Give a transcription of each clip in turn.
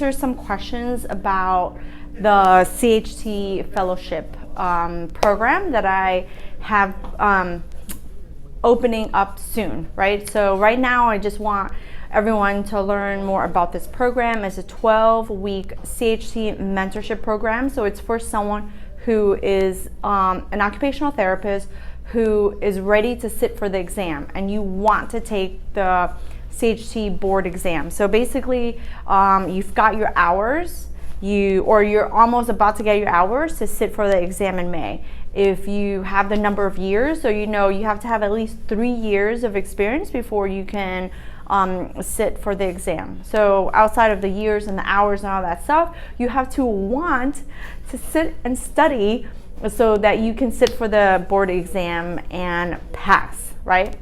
There's some questions about the CHT Fellowship program that I have opening up soon, right? So right now I just want everyone to learn more about this program. It's a 12-week CHT mentorship program. So it's for someone who is an occupational therapist who is ready to sit for the exam and you want to take the CHT board exam. So basically you've got your hours, you're almost about to get your hours to sit for the exam in May. If you have the number of years, so you have to have at least 3 years of experience before you can sit for the exam. So outside of the years and the hours and all that stuff, you have to want to sit and study so that you can sit for the board exam and pass, right?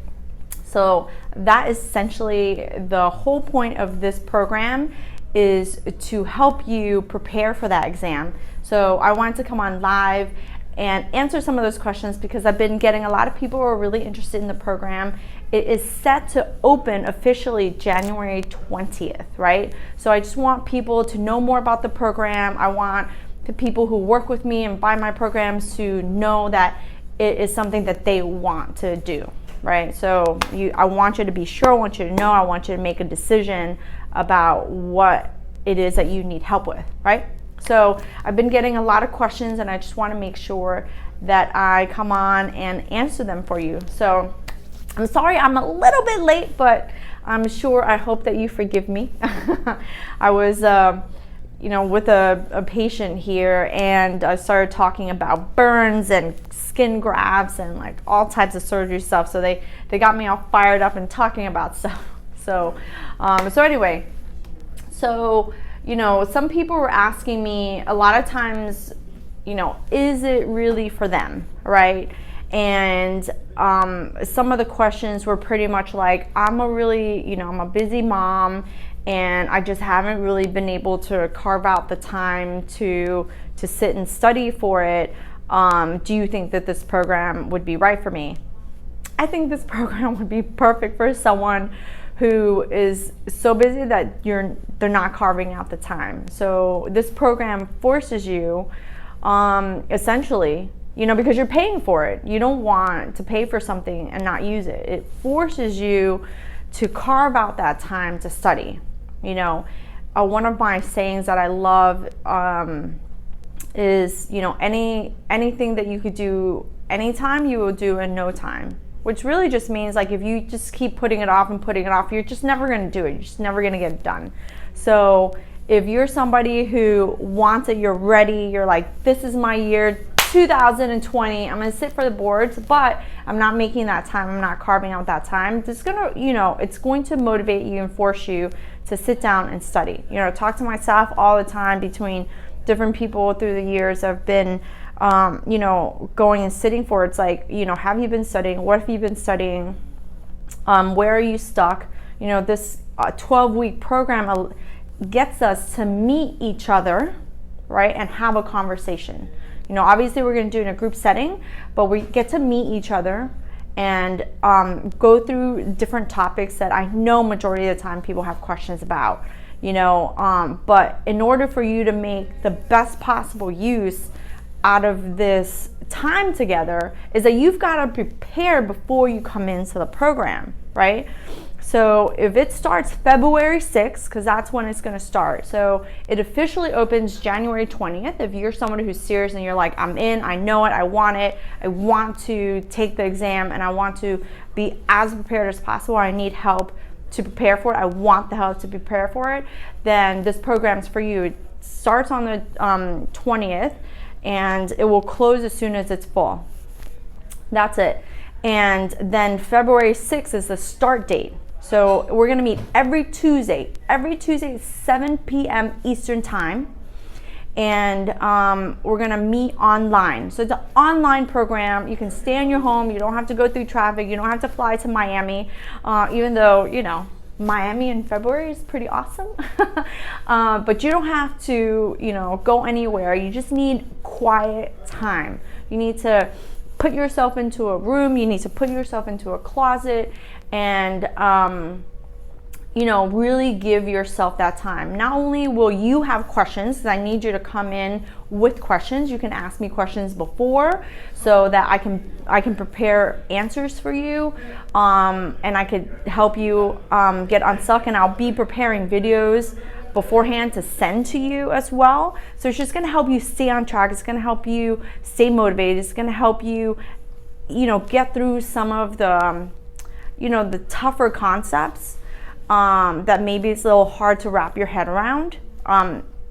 So that is essentially the whole point of this program, is to help you prepare for that exam. So I wanted to come on live and answer some of those questions because I've been getting a lot of people who are really interested in the program. It is set to open officially January 20th, right? So I just want people to know more about the program. I want the people who work with me and buy my programs to know that it is something that they want to do, right? So I want you to be sure, I want you to know, I want you to make a decision about what it is that you need help with, right? So I've been getting a lot of questions and I just want to make sure that I come on and answer them for you. So I'm sorry I'm a little bit late, but I hope that you forgive me. I was with a patient here and I started talking about burns and skin grafts and like all types of surgery stuff. So they got me all fired up and talking about stuff. So anyway, some people were asking me a lot of times, is it really for them, right? And some of the questions were pretty much like, I'm a busy mom and I just haven't really been able to carve out the time to sit and study for it. Do you think that this program would be right for me? I think this program would be perfect for someone who is so busy that they're not carving out the time. So this program forces you, essentially, because you're paying for it. You don't want to pay for something and not use it. It forces you to carve out that time to study. One of my sayings that I love is, anything that you could do anytime, you will do in no time. Which really just means like if you just keep putting it off and putting it off, you're just never going to do it. You're just never going to get it done. So if you're somebody who wants it, you're ready, you're like, this is my year 2020, I'm going to sit for the boards, but I'm not making that time, I'm not carving out that time. It's going to motivate you and force you to sit down and study. Talk to my staff all the time. Between different people through the years, I've been going and sitting for it. It's like, have you been studying? What have you been studying? Where are you stuck? This 12-week program gets us to meet each other, right? And have a conversation. Obviously we're going to do it in a group setting, but we get to meet each other and go through different topics that I know majority of the time people have questions about, but in order for you to make the best possible use out of this time together is that you've got to prepare before you come into the program, right? So if it starts February 6th, because that's when it's going to start. So it officially opens January 20th. If you're someone who's serious and you're like, I'm in, I know it, I want to take the exam and I want to be as prepared as possible. I need help to prepare for it. I want the help to prepare for it. Then this program's for you. It starts on the 20th. And it will close as soon as it's full. That's it. And then February 6th is the start date. So we're going to meet every Tuesday at 7 p.m. Eastern time. And we're going to meet online. So it's an online program. You can stay in your home. You don't have to go through traffic. You don't have to fly to Miami, even though, Miami in February is pretty awesome. But you don't have to, go anywhere. You just need quiet time. You need to put yourself into a room. You need to put yourself into a closet and really give yourself that time. Not only will you have questions, because I need you to come in with questions. You can ask me questions before so that I can prepare answers for you, and I could help you get unstuck. And I'll be preparing videos beforehand to send to you as well. So it's just going to help you stay on track. It's going to help you stay motivated. It's going to help you, get through some of the, the tougher concepts that maybe it's a little hard to wrap your head around,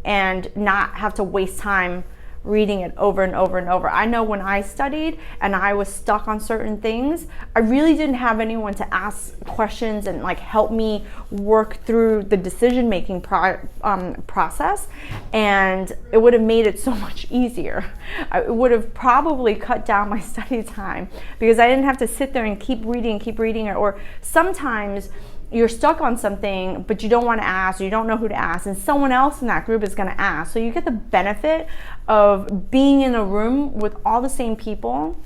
and not have to waste time reading it over and over and over. I know when I studied and I was stuck on certain things, I really didn't have anyone to ask questions and help me work through the decision-making process, and it would have made it so much easier. It would have probably cut down my study time because I didn't have to sit there and keep reading it. Or sometimes you're stuck on something, but you don't want to ask, or you don't know who to ask, and someone else in that group is going to ask. So you get the benefit of being in a room with all the same people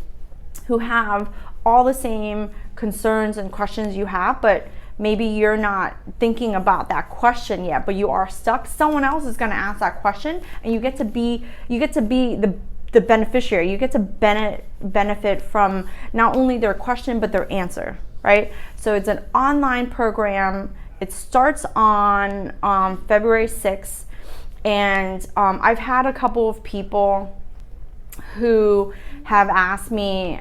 who have all the same concerns and questions you have, but maybe you're not thinking about that question yet, but you are stuck. Someone else is going to ask that question, and you get to be the beneficiary. You get to benefit from not only their question, but their answer. Right? So it's an online program. It starts on February 6th. And I've had a couple of people who have asked me,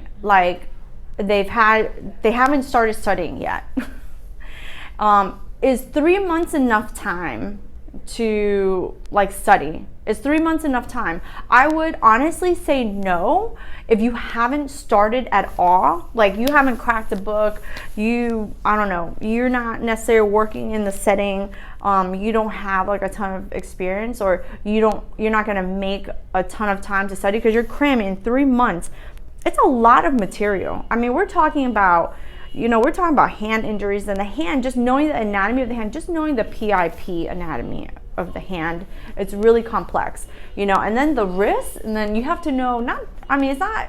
they haven't started studying yet. Is 3 months enough time to study? Is 3 months enough time? I would honestly say no. If you haven't started at all, you haven't cracked a book, I don't know, you're not necessarily working in the setting, you don't have a ton of experience, or you're not gonna make a ton of time to study because you're cramming in 3 months. It's a lot of material. I mean, we're talking about hand injuries in the hand, just knowing the anatomy of the hand, just knowing the PIP anatomy of the hand. It's really complex, and then the wrist, and then you have to know, it's not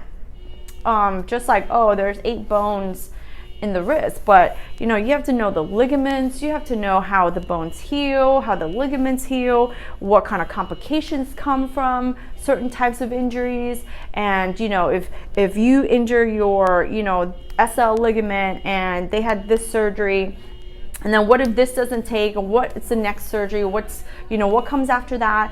just there's 8 bones in the wrist, but you have to know the ligaments, you have to know how the bones heal, how the ligaments heal, what kind of complications come from certain types of injuries. And if you injure your SL ligament and they had this surgery, and then what if this doesn't take, or what's the next surgery, what's what comes after that,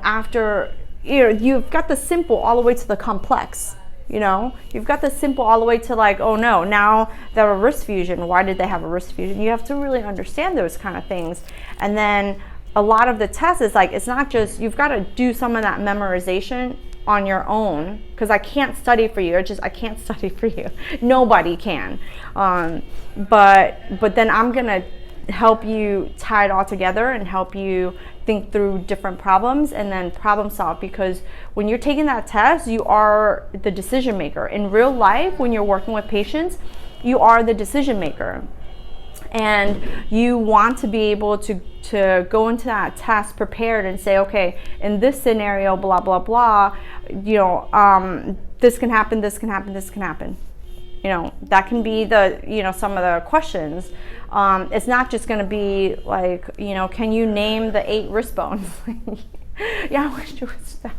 after you've got the simple all the way to the complex. You've got the simple all the way to oh no, now they have a wrist fusion. Why did they have a wrist fusion? You have to really understand those kind of things. And then a lot of the tests is it's not just, you've got to do some of that memorization on your own, because I can't study for you. I can't study for you. Nobody can. But then I'm gonna help you tie it all together and help you think through different problems and then problem solve, because when you're taking that test, you are the decision maker. In real life, when you're working with patients, you are the decision maker, and you want to be able to go into that test prepared and say, okay, in this scenario, blah blah blah, this can happen, this can happen, this can happen. That can be the some of the questions. It's not just going to be can you name the 8 wrist bones? Yeah, I wish it was that.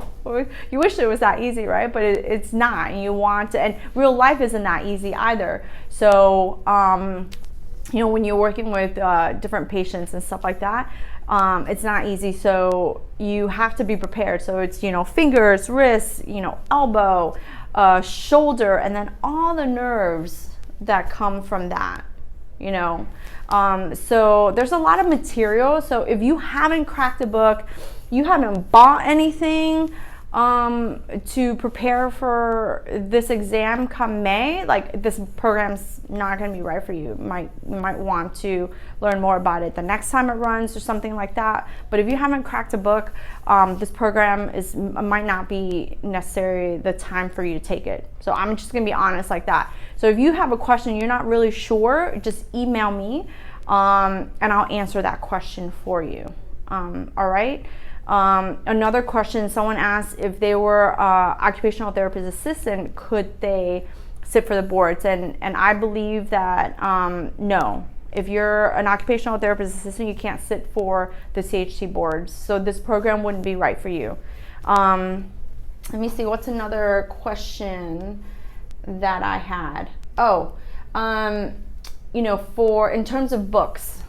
You wish it was that easy, right? But it's not. And you want to, and real life isn't that easy either. So when you're working with different patients and stuff like that, it's not easy. So you have to be prepared. So it's fingers, wrists, elbow, shoulder, and then all the nerves that come from that. So there's a lot of material. So if you haven't cracked a book, you haven't bought anything to prepare for this exam come May, this program's not going to be right for you. You might want to learn more about it the next time it runs or something like that. But if you haven't cracked a book, this program might not be necessarily the time for you to take it. So I'm just going to be honest like that. So if you have a question you're not really sure, just email me and I'll answer that question for you. All right. Another question, someone asked if they were occupational therapist assistant, could they sit for the boards? And I believe that no. If you're an occupational therapist assistant, you can't sit for the CHT boards. So this program wouldn't be right for you. Let me see, what's another question that I had? In terms of books,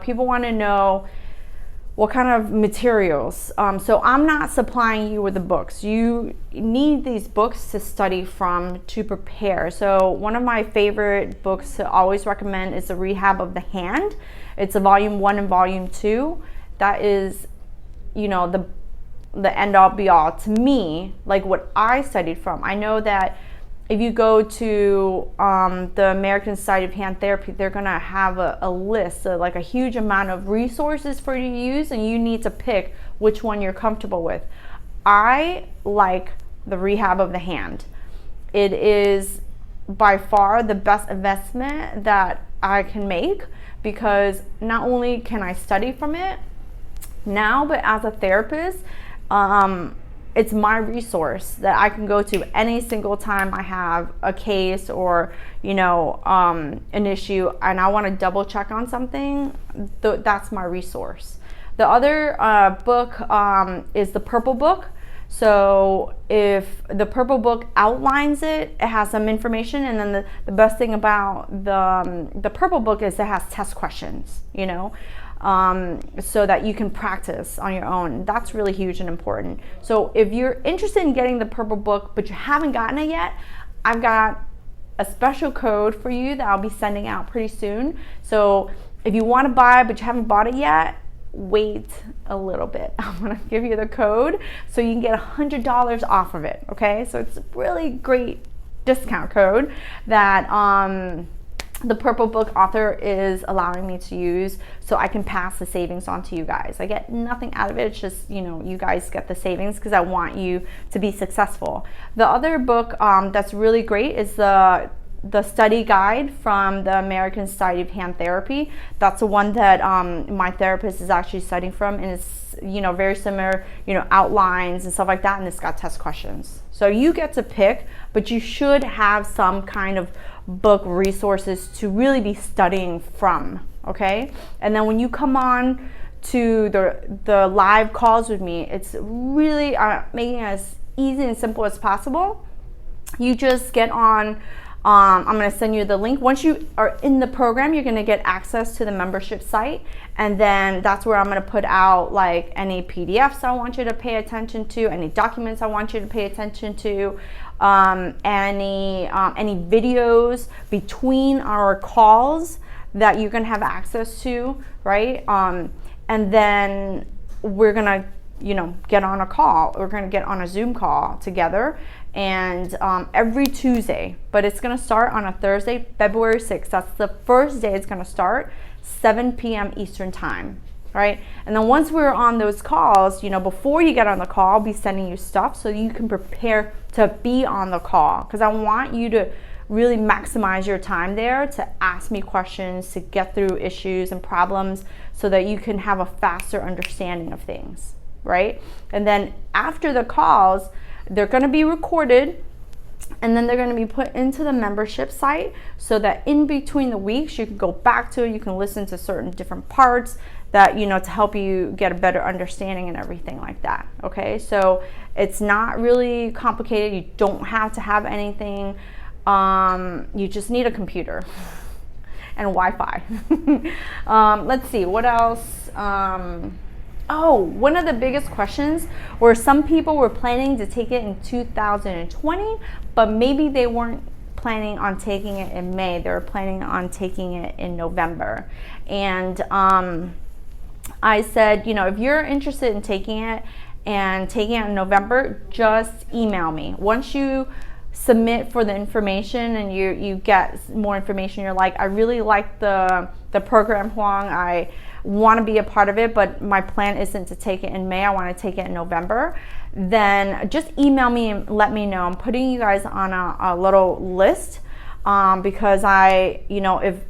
people want to know what kind of materials. So I'm not supplying you with the books. You need these books to study from to prepare. So one of my favorite books to always recommend is The Rehab of the Hand. It's a volume 1 and volume 2. That is, the end all be all to me, like what I studied from. I know that if you go to the American Society of Hand Therapy, they're gonna have a list, like a huge amount of resources for you to use, and you need to pick which one you're comfortable with. I like The Rehab of the Hand. It is by far the best investment that I can make, because not only can I study from it now, but as a therapist, it's my resource that I can go to any single time I have a case or, an issue and I want to double check on something. That's my resource. The other book is the Purple Book. So if the Purple Book outlines it, it has some information, and then the best thing about the Purple Book is it has test questions, so that you can practice on your own. That's really huge and important. So if you're interested in getting the Purple Book but you haven't gotten it yet, I've got a special code for you that I'll be sending out pretty soon. So if you want to buy but you haven't bought it yet, wait a little bit. I'm gonna give you the code so you can get $100 off of it. Okay, so it's a really great discount code that the Purple Book author is allowing me to use, so I can pass the savings on to you guys. I get nothing out of it. It's just, you guys get the savings because I want you to be successful. The other book that's really great is the study guide from the American Society of Hand Therapy. That's the one that my therapist is actually studying from, and it's very similar, outlines and stuff like that, and it's got test questions. So you get to pick, but you should have some kind of book resources to really be studying from, okay? And then when you come on to the live calls with me, it's really making it as easy and simple as possible. You just get on, I'm gonna send you the link. Once you are in the program, you're gonna get access to the membership site, and then that's where I'm gonna put out like any PDFs I want you to pay attention to, any documents I want you to pay attention to, any videos between our calls that you're gonna have access to, right? And then we're gonna get on a call. We're gonna get on a Zoom call together, and every Tuesday, but it's gonna start on a Thursday, February 6th. That's the first day it's gonna start, 7 p.m. Eastern time, right? And then once we're on those calls, before you get on the call, I'll be sending you stuff so you can prepare to be on the call, because I want you to really maximize your time there to ask me questions, to get through issues and problems so that you can have a faster understanding of things, right? And then after the calls, they're going to be recorded, and then they're going to be put into the membership site so that in between the weeks you can go back to it, you can listen to certain different parts that to help you get a better understanding and everything like that. Okay, so it's not really complicated. You don't have to have anything. You just need a computer and Wi-Fi. Let's see, what else? One of the biggest questions were some people were planning to take it in 2020, but maybe they weren't planning on taking it in May. They were planning on taking it in November. And I said, if you're interested in taking it in November, just email me. Once you submit for the information and you get more information, you're like, I really like the program, Huang. I want to be a part of it, but my plan isn't to take it in May. I want to take it in November. Then just email me and let me know. I'm putting you guys on a little list because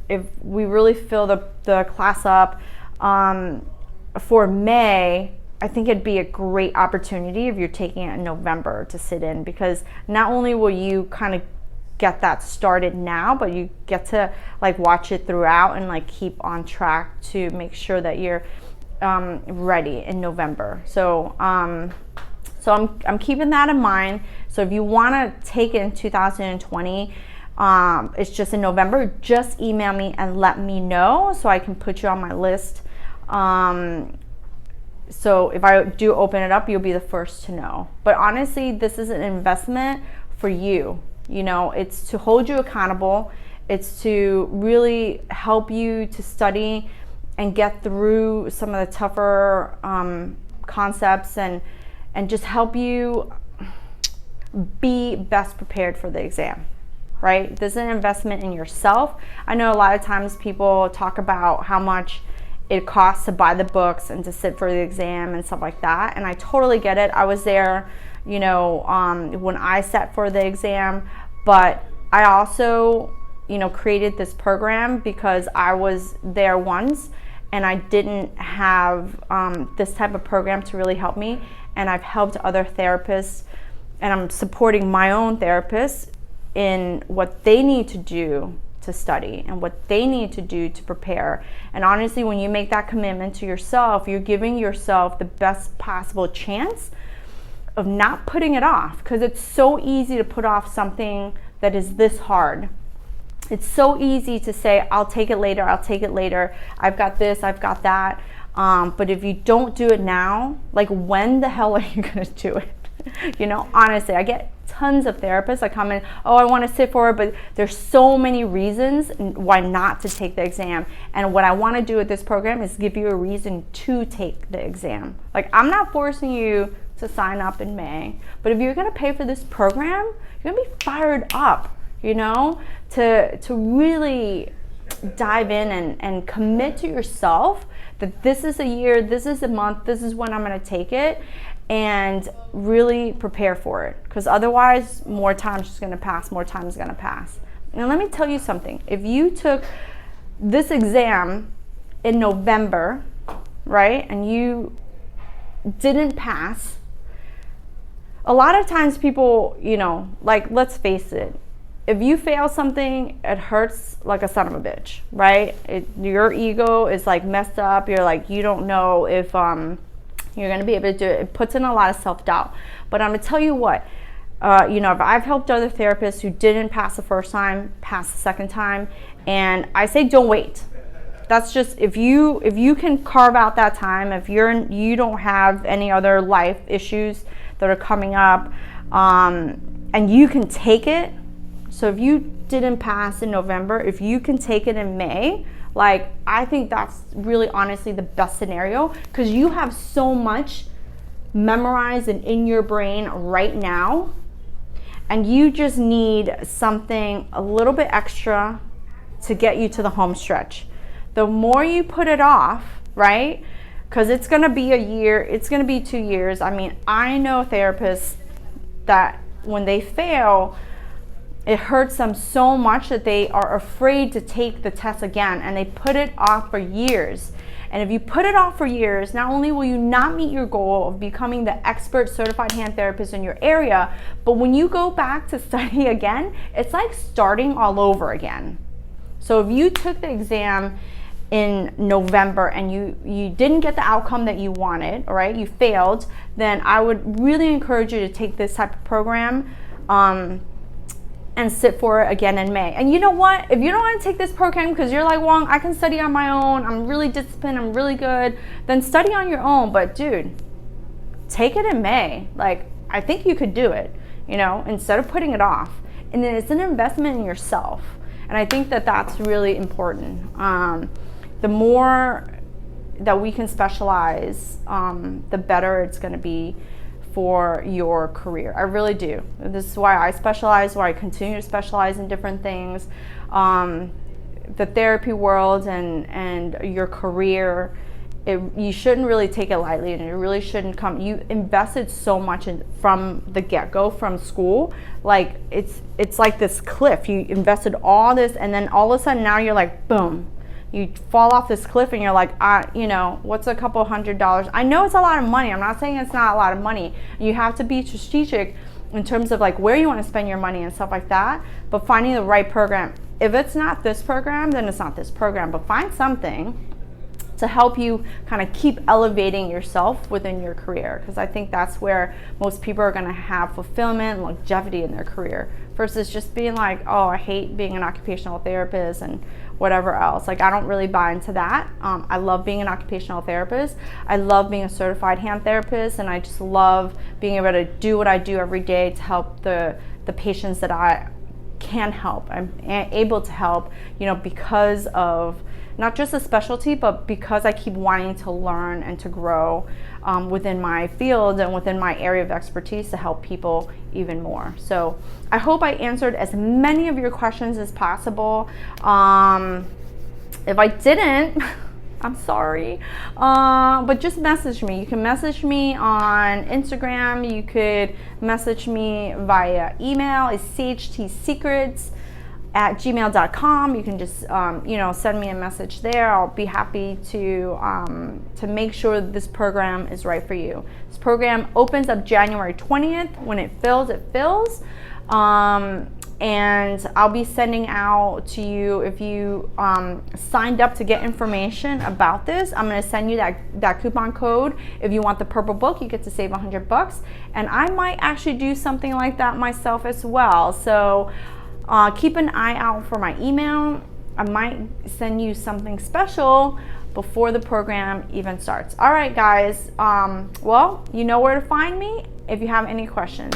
if we really fill the class up for May, I think it'd be a great opportunity if you're taking it in November to sit in, because not only will you kind of get that started now, but you get to like watch it throughout and like keep on track to make sure that you're ready in November. So I'm keeping that in mind. So if you want to take it in 2020, it's just in November, just email me and let me know so I can put you on my list. So if I do open it up, you'll be the first to know. But honestly, this is an investment for you. You know, it's to hold you accountable. It's to really help you to study and get through some of the tougher concepts and just help you be best prepared for the exam, right? This is an investment in yourself. I know a lot of times people talk about how much it costs to buy the books and to sit for the exam and stuff like that. And I totally get it. I was there, you know, when I sat for the exam, but I also, you know, created this program because I was there once and I didn't have this type of program to really help me. And I've helped other therapists, and I'm supporting my own therapists in what they need to do to study and what they need to do to prepare. And honestly, when you make that commitment to yourself, you're giving yourself the best possible chance of not putting it off, because it's so easy to put off something that is this hard. It's so easy to say, I'll take it later, I'll take it later. I've got this, I've got that. But if you don't do it now, like when the hell are you gonna do it? You know, honestly, I get tons of therapists that come in, oh, I want to sit for it, but there's so many reasons why not to take the exam. And what I want to do with this program is give you a reason to take the exam. Like, I'm not forcing you to sign up in May, but if you're going to pay for this program, you're going to be fired up, you know, to really dive in and commit to yourself that this is a year, this is a month, this is when I'm going to take it, and really prepare for it, because otherwise more time is just going to pass, more time is going to pass. And let me tell you something, if you took this exam in November, right, and you didn't pass, a lot of times people, you know, like, let's face it, if you fail something, it hurts like a son of a bitch, right? Your ego is like messed up. You're like, you don't know if you're going to be able to do it. It puts in a lot of self-doubt. But I'm going to tell you what, you know, I've helped other therapists who didn't pass the first time, pass the second time, and I say don't wait. That's just, if you can carve out that time, if you don't have any other life issues that are coming up, and you can take it. So if you didn't pass in November, if you can take it in May, like, I think that's really honestly the best scenario, because you have so much memorized and in your brain right now, and you just need something a little bit extra to get you to the home stretch. The more you put it off, right, because it's going to be a year, it's going to be 2 years. I mean, I know therapists that when they fail, it hurts them so much that they are afraid to take the test again, and they put it off for years. And if you put it off for years, not only will you not meet your goal of becoming the expert certified hand therapist in your area, but when you go back to study again, it's like starting all over again. So if you took the exam in November and you didn't get the outcome that you wanted, all right, you failed, then I would really encourage you to take this type of program and sit for it again in May. And you know what? If you don't want to take this program because you're like, well, I can study on my own, I'm really disciplined, I'm really good, then study on your own. But dude, take it in May. Like, I think you could do it, you know, instead of putting it off. And then it's an investment in yourself. And I think that that's really important. The more that we can specialize, the better it's going to be for your career. I really do. This is why I specialize, why I continue to specialize in different things. The therapy world and your career, you shouldn't really take it lightly, and it really shouldn't come. You invested so much in from the get-go, from school. Like, it's like this cliff. You invested all this, and then all of a sudden now you're like, boom. You fall off this cliff and you're like, you know, what's a couple $100? I know it's a lot of money. I'm not saying it's not a lot of money. You have to be strategic in terms of like where you want to spend your money and stuff like that, but finding the right program. If it's not this program, then it's not this program, but find something to help you kind of keep elevating yourself within your career, because I think that's where most people are going to have fulfillment and longevity in their career versus just being like, oh, I hate being an occupational therapist and whatever else. Like, I don't really buy into that. I love being an occupational therapist. I love being a certified hand therapist, and I just love being able to do what I do every day to help the patients that I can help. I'm able to help, you know, because of not just a specialty, but because I keep wanting to learn and to grow within my field and within my area of expertise to help people even more. So I hope I answered as many of your questions as possible. If I didn't, I'm sorry, but just message me. You can message me on Instagram. You could message me via email. It's CHTsecrets@gmail.com. You can just send me a message there. I'll be happy to make sure that this program is right for you. This program opens up January 20th. When it fills, it fills. And I'll be sending out to you, if you signed up to get information about this, I'm going to send you that coupon code. If you want the purple book, you get to save $100, and I might actually do something like that myself as well. So keep an eye out for my email. I might send you something special before the program even starts. All right, guys. Well, you know where to find me if you have any questions.